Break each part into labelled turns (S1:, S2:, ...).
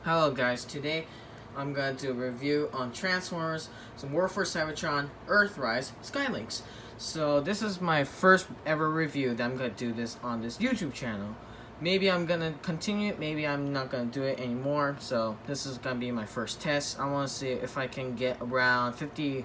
S1: Hello guys, today I'm going to do a review on Transformers, some War for Cybertron, Earthrise, SkyLynx. So this is my first ever review that I'm going to do this on this YouTube channel. Maybe I'm going to continue it, maybe I'm not going to do it anymore. So this is going to be my first test. I want to see if I can get around 50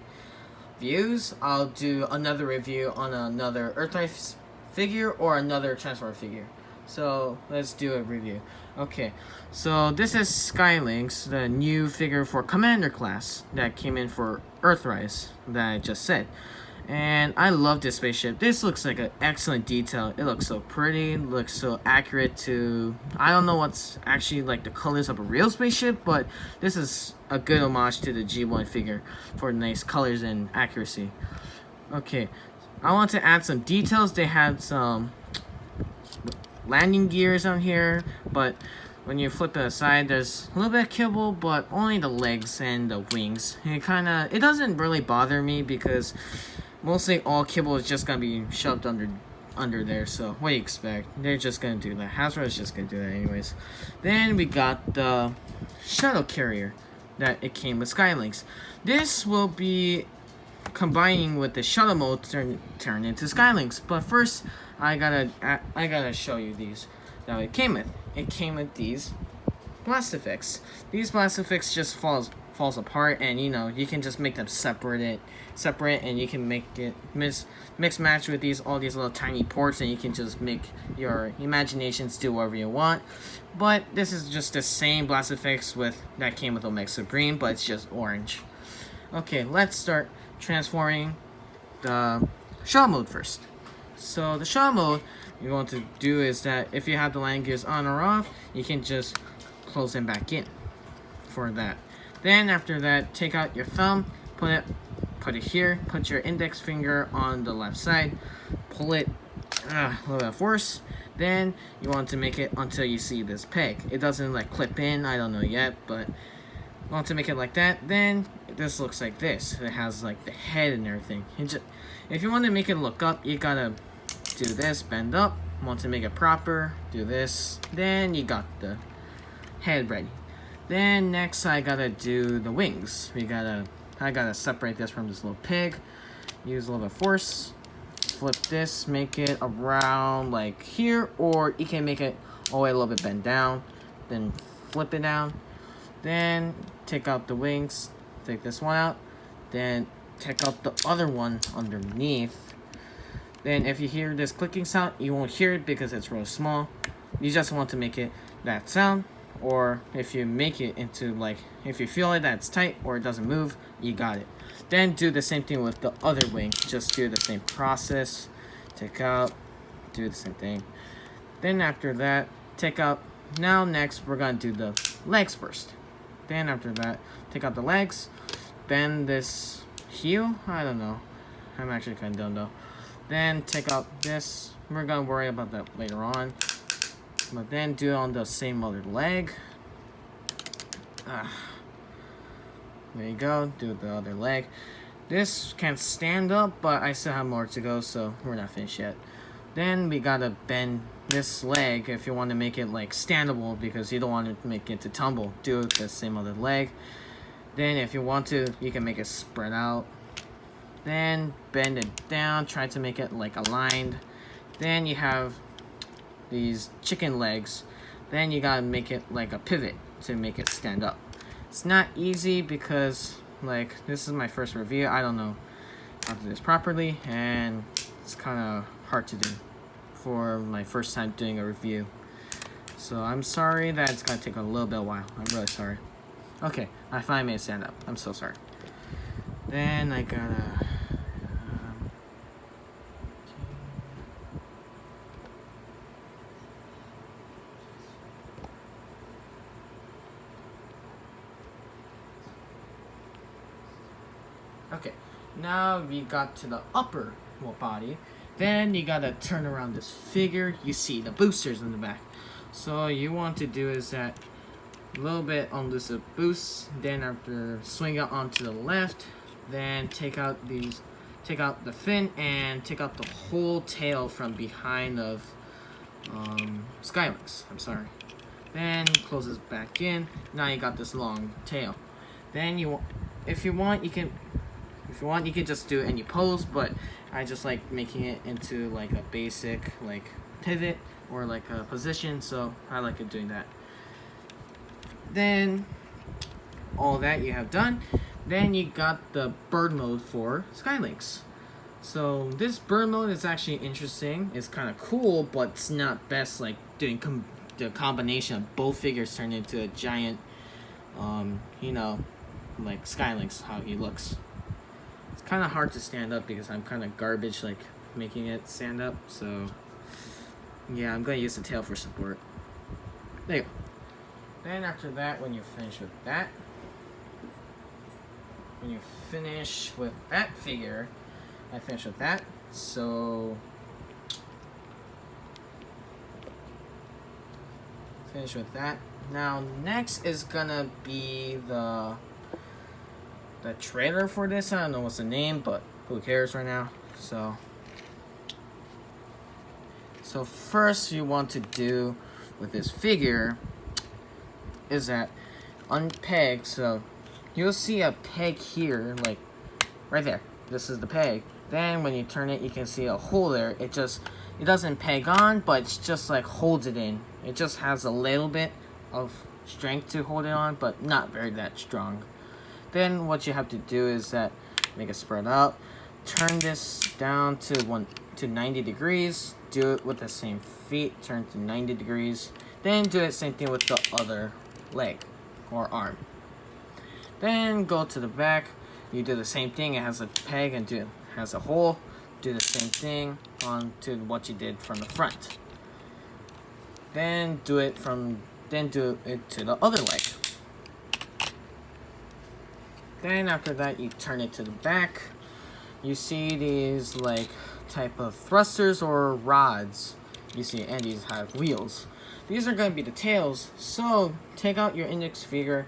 S1: views. I'll do another review on another Earthrise figure or another Transformer figure. So let's do a review. Okay, so this is SkyLynx, the new figure for Commander class that came in for Earthrise that I just said. And I love this spaceship. This looks like an excellent detail. It looks so pretty, looks so accurate to, I don't know what's actually like the colors of a real spaceship, but this is a good homage to the G1 figure for nice colors and accuracy. Okay, I want to add some details. They had some landing gears on here, but when you flip it aside, there's a little bit of kibble, but only the legs and the wings. It doesn't really bother me because mostly all kibble is just gonna be shoved under there. So what do you expect? They're just gonna do that. Hasbro is just gonna do that anyways. Then we got the shuttle carrier that it came with SkyLynx. This will be combining with the shuttle mode turn into SkyLynx. But first, I gotta show you these that it came with. It came with these Blastifix. These Blastifix just falls apart, and you can just make them separate, and you can make it mix match with all these little tiny ports, and you can just make your imaginations do whatever you want. But this is just the same Blastifix that came with Omega Supreme, but it's just orange. Okay, let's start transforming the shuttle mode first. So the shuttle mode you're going to do is that if you have the landing gears on or off, you can just close them back in for that. Then after that, take out your thumb, put it here, put your index finger on the left side, pull it a little bit of force. Then you want to make it until you see this peg. It doesn't like clip in, I don't know yet, but you want to make it like that. Then this looks like this. It has like the head and everything. If you want to make it look up, you gotta do this, bend up. Want to make it proper, do this. Then you got the head ready. Then next I gotta do the wings. I gotta separate this from this little pig. Use a little bit of force. Flip this, make it around like here, or you can make it all the way a little bit bent down. Then flip it down. Then take out the wings. Take this one out. Then take out the other one underneath. Then if you hear this clicking sound, you won't hear it because it's real small. You just want to make it that sound. Or if you make it into if you feel like that's tight or it doesn't move, you got it. Then do the same thing with the other wing. Just do the same process. Take out, do the same thing. Then after that, take out. Now next we're gonna do the legs first. Then after that, take out the legs. Bend this heel. I don't know. I'm actually kind of dumb though. Then take out this. We're gonna worry about that later on. But then do it on the same other leg. There you go. Do the other leg. This can stand up, but I still have more to go, so we're not finished yet. Then we gotta bend this leg if you want to make it like standable, because you don't want to make it to tumble. Do it the same other leg. Then if you want to, you can make it spread out. Then bend it down, try to make it like aligned. Then you have these chicken legs. Then you gotta make it like a pivot to make it stand up. It's not easy because this is my first review. I don't know how to do this properly, and it's kind of hard to do for my first time doing a review. So I'm sorry that it's gonna take a little bit of a while. I'm really sorry. Okay, I finally made it stand up. I'm so sorry. Then I gotta okay, now we got to the upper body. Then you gotta turn around this figure. You see the boosters in the back. So you want to do is that a little bit on this boost. Then after swing it onto the left. Then take out the fin and take out the whole tail from behind of SkyLynx. I'm sorry. Then close this back in. Now you got this long tail. Then if you want, you can just do any pose, but I just like making it into like a basic like pivot or like a position, so I like it doing that. Then all that you have done, then you got the bird mode for SkyLynx. So this bird mode is actually interesting. It's kind of cool, but it's not best like doing the combination of both figures turned into a giant, you know, like SkyLynx, how he looks. It's kind of hard to stand up because I'm kind of garbage like making it stand up. So yeah, I'm going to use the tail for support. There you go. Then after that, when you finish with that, figure, I finish with that. So finish with that. Now next is gonna be the trailer for this. I don't know what's the name, but who cares right now. So first you want to do with this figure is that unpeg. So you'll see a peg here, like right there. This is the peg. Then when you turn it, you can see a hole there. It doesn't peg on, but it's just like holds it in. It just has a little bit of strength to hold it on, but not very that strong. Then what you have to do is that make it spread out. Turn this down to 90 degrees. Do it with the same feet. Turn to 90 degrees. Then do it same thing with the other leg or arm. Then go to the back. You do the same thing. It has a peg and has a hole. Do the same thing on to what you did from the front. Then do it to the other leg. Then after that, you turn it to the back. You see these like type of thrusters or rods. You see, and these have wheels. These are going to be the tails. So take out your index finger,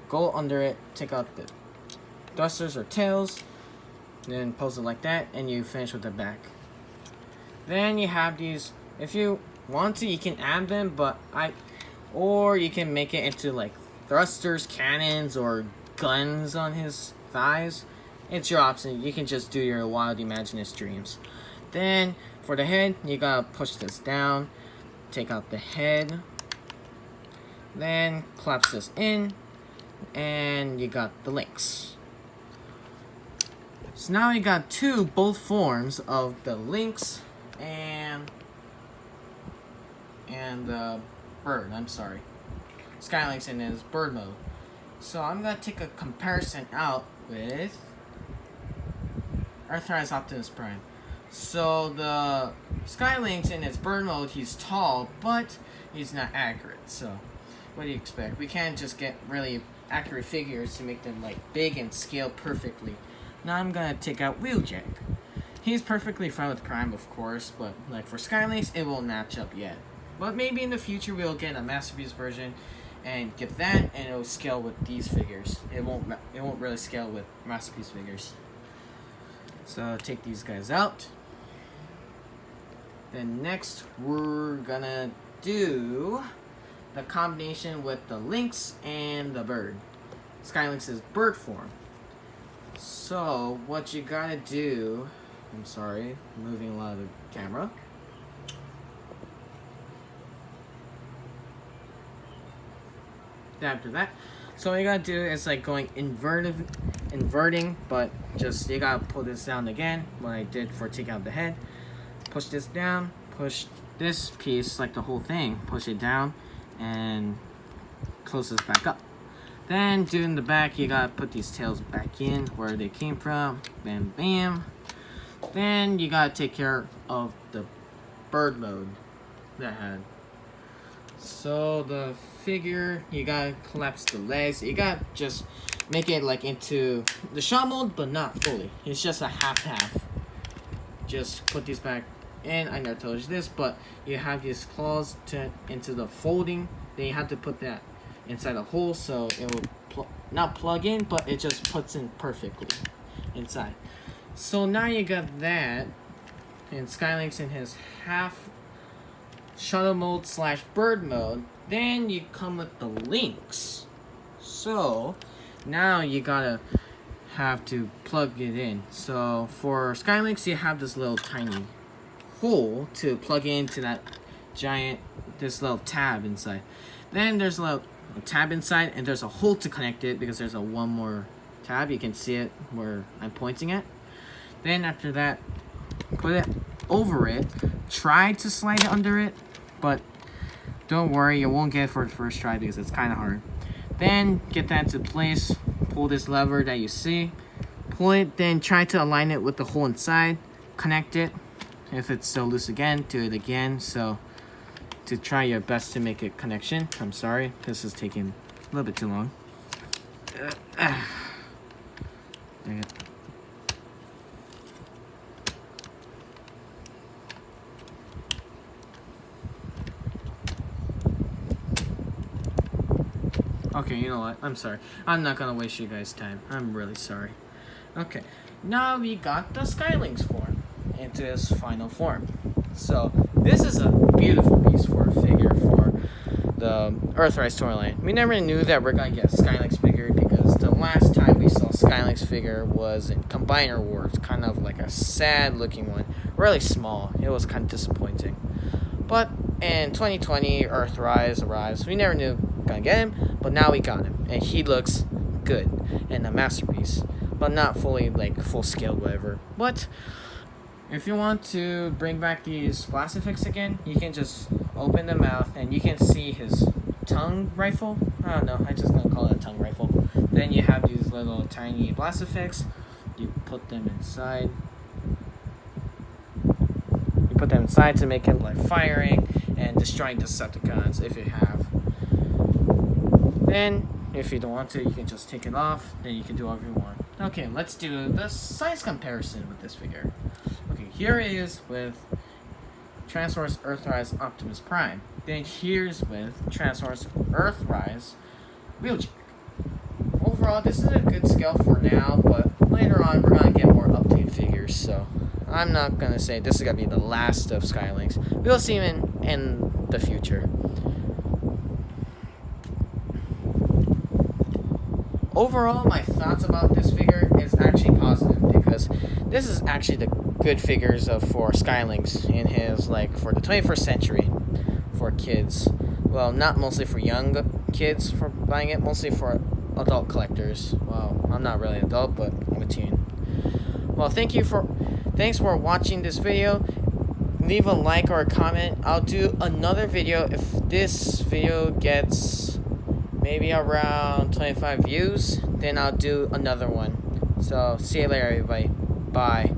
S1: go under it, take out the thrusters or tails, then pose it like that, and you finish with the back. Then you have these. If you want to, you can add them, or you can make it into like thrusters, cannons, or guns on his thighs. It's your option. You can just do your wild imaginous dreams. Then for the head, you gotta push this down, take out the head, then collapse this in, and you got the Lynx. So now you got both forms of the Lynx and the bird. I'm sorry, SkyLynx in his bird mode. So I'm gonna take a comparison out with Earthrise Optimus Prime. So the SkyLynx in its bird mode, he's tall, but he's not accurate. So what do you expect? We can't just get really accurate figures to make them like big and scale perfectly. Now I'm gonna take out Wheeljack. He's perfectly fine with Prime, of course, but like for SkyLynx, it won't match up yet. But maybe in the future we'll get a masterpiece version and get that, and it'll scale with these figures. It won't really scale with masterpiece figures. So take these guys out. Then next we're gonna do the combination with the Lynx and the bird. SkyLynx's bird form. So what you gotta do, I'm sorry, moving a lot of the camera. After that, so what you gotta do is like going inverting, but just you gotta pull this down again, what I did for taking out the head. Push this down, push this piece, like the whole thing, push it down, and close this back up. Then doing the back, you gotta put these tails back in where they came from. Bam, bam. Then you gotta take care of the bird mode that had. So the figure, you gotta collapse the legs. You gotta just make it like into the shot mode, but not fully. It's just a half. Just put these back in. I never told you this, but you have these claws into the folding. Then you have to put that inside a hole, so it will not plug in, but it just puts in perfectly inside. So now you got that, and SkyLynx in his half shuttle mode / bird mode. Then you come with the links. So now you gotta have to plug it in. So for SkyLynx, you have this little tiny hole to plug into that this little tab inside. Then there's a little tab inside, and there's a hole to connect it because there's one more tab. You can see it where I'm pointing at. Then after that, put it over it. Try to slide it under it, but don't worry, you won't get it for the first try because it's kind of hard. Then get that into place. Pull this lever that you see. Pull it, then try to align it with the hole inside. Connect it. If it's still loose again, do it again. So to try your best to make a connection. I'm sorry, this is taking a little bit too long. Dang it. Okay, you know what? I'm sorry. I'm not gonna waste you guys' time. I'm really sorry. Okay, now we got the SkyLynx form into its final form. So this is a beautiful piece for a figure for the Earthrise storyline. We never knew that we're gonna get a SkyLynx figure because the last time we saw SkyLynx figure was in Combiner Wars, kind of like a sad looking one, really small. It was kind of disappointing. But in 2020, Earthrise arrives. We never knew we were gonna get him, but now we got him, and he looks good and a masterpiece, but not fully like full scale, whatever. But if you want to bring back these Blastafix again, you can just open the mouth and you can see his tongue rifle. I don't know, I just gonna call it a tongue rifle. Then you have these little tiny Blastafix. You put them inside. You put them inside to make it like firing and destroying Decepticons if you have. Then, if you don't want to, you can just take it off. Then you can do whatever you want. Okay, let's do the size comparison with this figure. Okay, here it is with Transformers Earthrise Optimus Prime. Then here's with Transformers Earthrise Wheeljack. Overall, this is a good scale for now, but later on we're gonna get more update figures, so I'm not gonna say this is gonna be the last of SkyLynx. We'll see him in the future. Overall, my thoughts about this figure is actually positive because this is actually the good figures for SkyLynx in his for the 21st century for kids. Well, not mostly for young kids for buying it, mostly for adult collectors. Well, I'm not really an adult, but I'm a teen. Well, thanks for watching this video. Leave a like or a comment. I'll do another video if this video gets maybe around 25 views, then I'll do another one. So see you later, everybody. Bye.